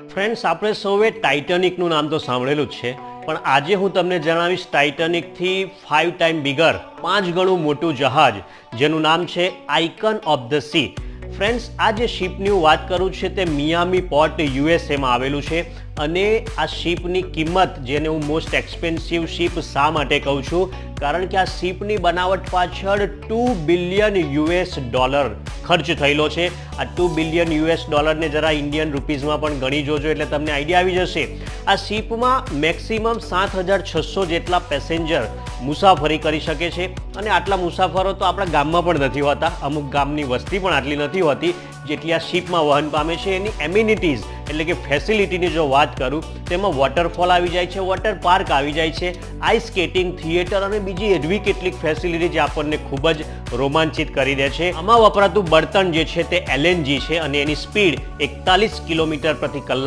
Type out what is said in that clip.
Friends, આપણે સૌએ ટાઇટેનિકનું નામ તો સાંભળેલું જ છે, પણ આજે હું તમને જણાવીશ ટાઇટેનિકથી 5 ટાઈમ બિગર, 5 ગણું મોટું જહાજ જેનું નામ છે icon of the sea. Friends, આ જે શિપની હું વાત કરું છે તે મિયામી પોર્ટ યુએસએમાં આવેલું છે અને આ શિપની કિંમત, જેને હું મોસ્ટ એક્સપેન્સિવ શિપ શા માટે કહું છું, કારણ કે આ શિપની બનાવટ પાછળ $2 બિલિયન ખર્ચ થયેલો છે. આ $2 બિલિયન ને જરા ઇન્ડિયન રૂપીઝમાં પણ ગણી જોજો એટલે તમને આઈડિયા આવી જશે. આ શિપમાં મેક્સિમમ 7,600 જેટલા પેસેન્જર મુસાફરી કરી શકે છે અને આટલા મુસાફરો તો આપણા ગામમાં પણ નથી હોતા. અમુક ગામની વસ્તી પણ આટલી નથી હોતી જેટલી આ શિપમાં વહન પામે છે. એની એમ્યુનિટીઝ એટલે કે ફેસિલિટીની જો વાત કરું તો એમાં વોટરફોલ આવી જાય છે, વોટર પાર્ક આવી જાય છે, આઈસ સ્કેટિંગ, થિયેટર અને બીજી એવી કેટલીક ફેસિલિટી જે આપણને ખૂબ જ રોમાંચિત કરી દે છે. આમાં વપરાતું બળતણ જે છે તે LNG છે અને એની સ્પીડ 41 કિલોમીટર પ્રતિ કલાક